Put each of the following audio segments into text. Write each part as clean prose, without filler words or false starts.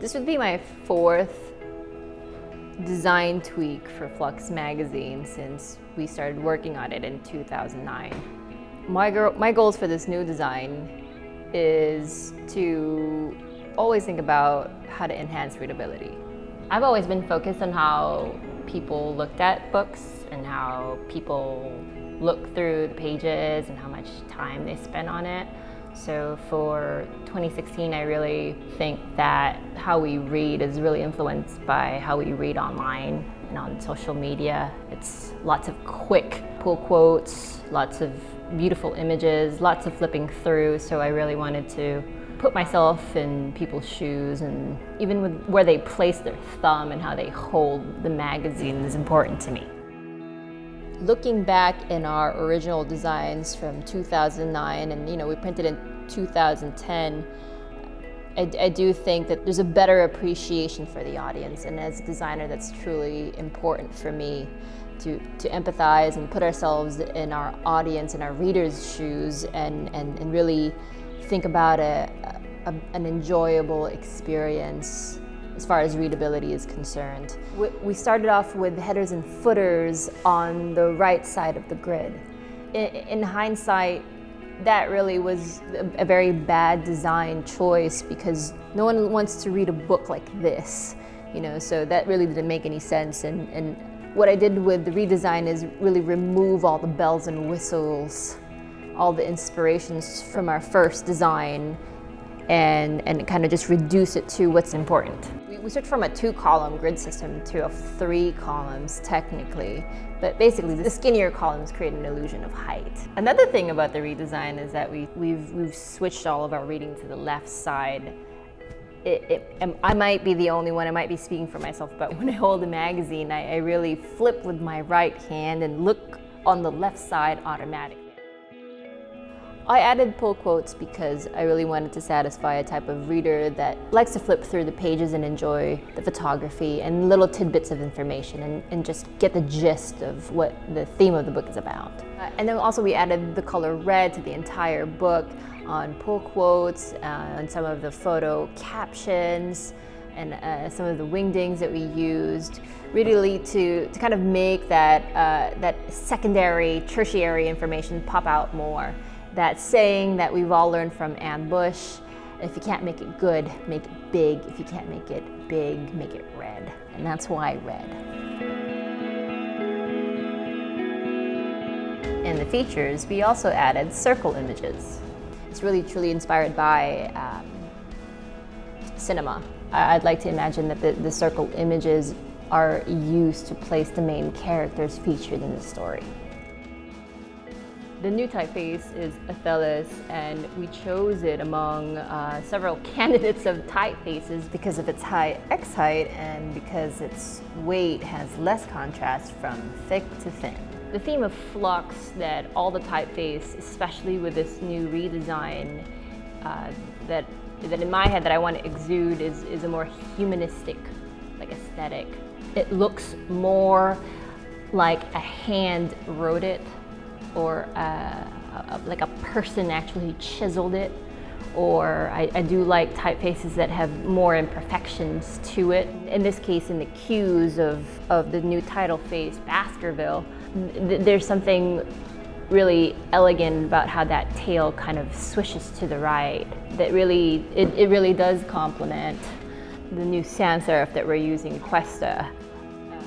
This would be my fourth design tweak for FLUX magazine since we started working on it in 2009. My goals for this new design is to always think about how to enhance readability. I've always been focused on how people looked at books and how people look through the pages and how much time they spend on it. So for 2016, I really think that how we read is really influenced by how we read online and on social media. It's lots of quick pull quotes, lots of beautiful images, lots of flipping through. So I really wanted to put myself in people's shoes, and even with where they place their thumb and how they hold the magazine is important to me. Looking back in our original designs from 2009, and we printed in 2010, I do think that there's a better appreciation for the audience, and as a designer that's truly important for me to empathize and put ourselves in our audience and our readers' shoes and really think about an enjoyable experience as far as readability is concerned. We started off with headers and footers on the right side of the grid. In hindsight, that really was a very bad design choice because no one wants to read a book like this, so that really didn't make any sense. And what I did with the redesign is really remove all the bells and whistles, all the inspirations from our first design, and kind of just reduce it to what's important. We switched from a 2-column grid system to a 3 columns technically, but basically the skinnier columns create an illusion of height. Another thing about the redesign is that we've switched all of our reading to the left side. I might be the only one, I might be speaking for myself, but when I hold a magazine, I really flip with my right hand and look on the left side automatically. I added pull quotes because I really wanted to satisfy a type of reader that likes to flip through the pages and enjoy the photography and little tidbits of information and just get the gist of what the theme of the book is about. And then also we added the color red to the entire book on pull quotes, on some of the photo captions, and some of the wingdings that we used, really to kind of make that secondary, tertiary information pop out more. That saying that we've all learned from Ann Bush, if you can't make it good, make it big. If you can't make it big, make it red. And that's why red. In the features, we also added circle images. It's really truly inspired by cinema. I'd like to imagine that the circle images are used to place the main characters featured in the story. The new typeface is Athelus, and we chose it among several candidates of typefaces because of its high X height and because its weight has less contrast from thick to thin. The theme of flux that all the typeface, especially with this new redesign, that in my head that I want to exude is a more humanistic, aesthetic. It looks more like a hand wrote it, or like a person actually chiseled it, or I do like typefaces that have more imperfections to it. In this case, in the cues of the new title face, Baskerville, there's something really elegant about how that tail kind of swishes to the right. That really, it really does complement the new sans serif that we're using, Cuesta.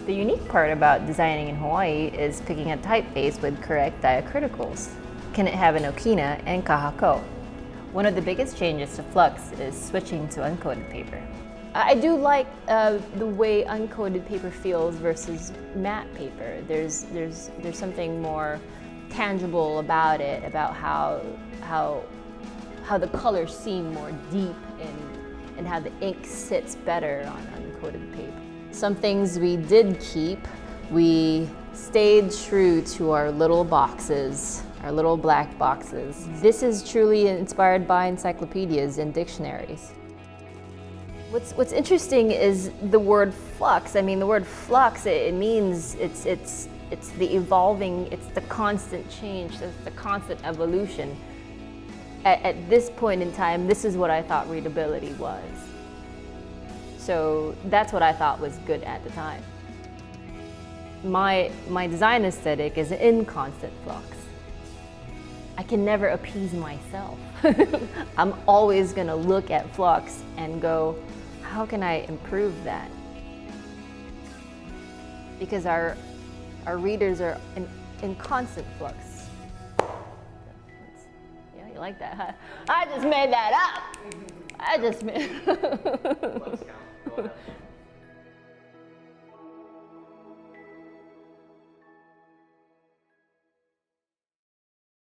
The unique part about designing in Hawaii is picking a typeface with correct diacriticals. Can it have an okina and kahako? One of the biggest changes to Flux is switching to uncoated paper. I do like the way uncoated paper feels versus matte paper. There's something more tangible about it, about how the colors seem more deep and how the ink sits better on uncoated paper. Some things we did keep. We stayed true to our little boxes, our little black boxes. This is truly inspired by encyclopedias and dictionaries. What's interesting is the word flux. I mean, the word flux, it means it's the evolving, it's the constant change, it's the constant evolution. At this point in time, this is what I thought readability was. So that's what I thought was good at the time. My design aesthetic is in constant flux. I can never appease myself. I'm always gonna look at flux and go, how can I improve that? Because our readers are in constant flux. Yeah, you like that, huh? I just made that up. I just made